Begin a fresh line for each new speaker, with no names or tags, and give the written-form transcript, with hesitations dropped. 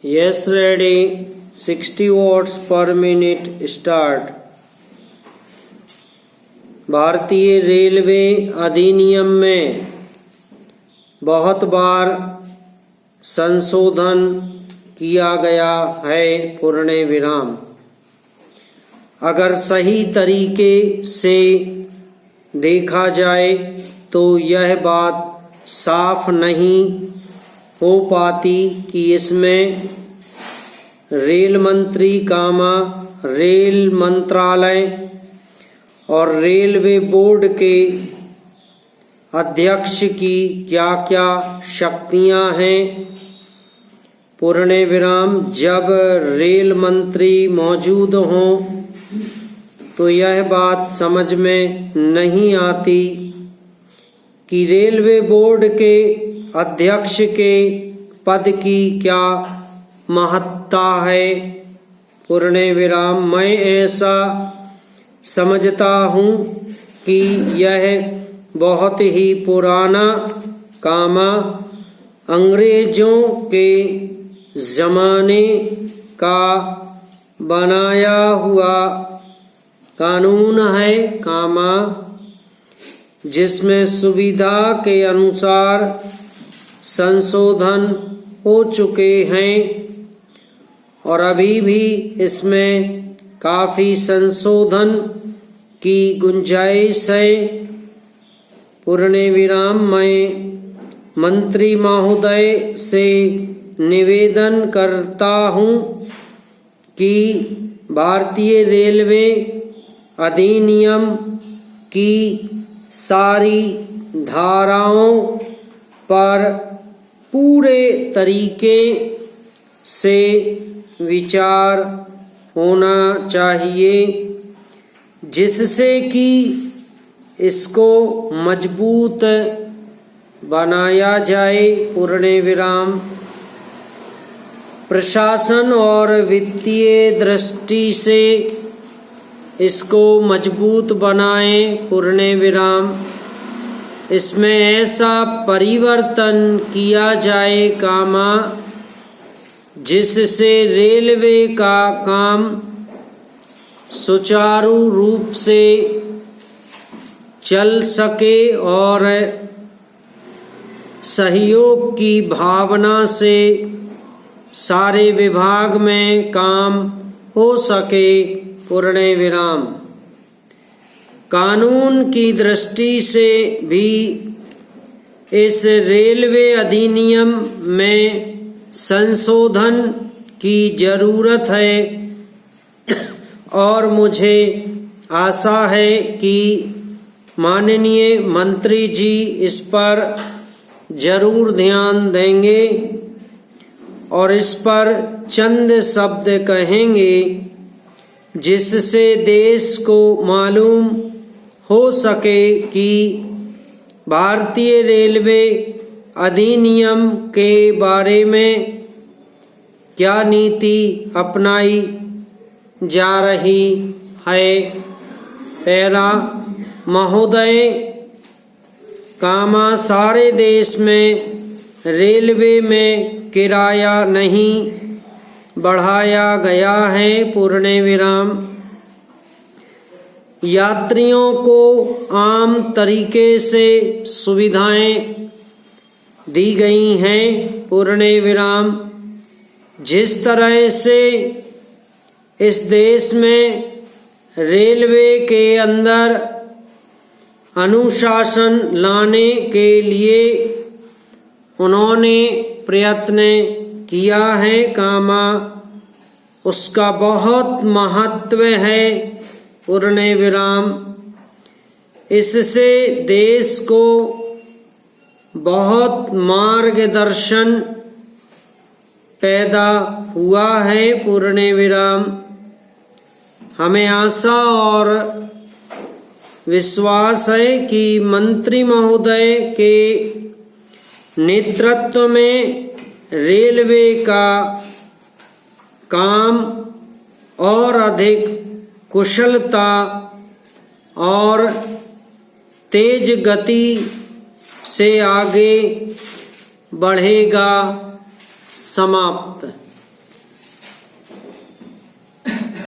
Yes, ready. 60 watts per minute start. भारतीय railway अधिनियम में बहुत बार संशोधन किया गया है पूर्ण विराम। अगर सही तरीके से देखा जाए तो यह बात साफ नहीं हो पाती कि इसमें रेल मंत्री रेल मंत्रालय और रेलवे बोर्ड के अध्यक्ष की क्या क्या शक्तियां हैं। पूर्ण विराम जब रेल मंत्री मौजूद हों तो यह बात समझ में नहीं आती कि रेलवे बोर्ड के अध्यक्ष के पद की क्या महत्ता है। पूर्ण विराम मैं ऐसा समझता हूँ कि यह बहुत ही पुराना अंग्रेजों के जमाने का बनाया हुआ कानून है जिसमें सुविधा के अनुसार संशोधन हो चुके हैं और अभी भी इसमें काफी संशोधन की गुंजाइश है। पूर्ण विराम मैं मंत्री महोदय से निवेदन करता हूँ कि भारतीय रेलवे अधिनियम की सारी धाराओं पर पूरे तरीके से विचार होना चाहिए जिससे कि इसको मजबूत बनाया जाए। पूर्ण विराम प्रशासन और वित्तीय दृष्टि से इसको मजबूत बनाएं। पूर्ण विराम इसमें ऐसा परिवर्तन किया जाए जिससे रेलवे का काम सुचारू रूप से चल सके और सहयोग की भावना से सारे विभाग में काम हो सके। पूर्ण विराम कानून की दृष्टि से भी इस रेलवे अधिनियम में संशोधन की जरूरत है और मुझे आशा है कि माननीय मंत्री जी इस पर जरूर ध्यान देंगे और इस पर चंद शब्द कहेंगे जिससे देश को मालूम हो सके कि भारतीय रेलवे अधिनियम के बारे में क्या नीति अपनाई जा रही है। पहला, महोदय सारे देश में रेलवे में किराया नहीं बढ़ाया गया है। पूर्ण विराम यात्रियों को आम तरीके से सुविधाएं दी गई हैं। पूर्ण विराम जिस तरह से इस देश में रेलवे के अंदर अनुशासन लाने के लिए उन्होंने प्रयत्न किया है उसका बहुत महत्व है। पूर्ण विराम इससे देश को बहुत मार्गदर्शन पैदा हुआ है। पूर्ण विराम हमें आशा और विश्वास है कि मंत्री महोदय के नेतृत्व में रेलवे का काम और अधिक कुशलता और तेज गति से आगे बढ़ेगा। समाप्त।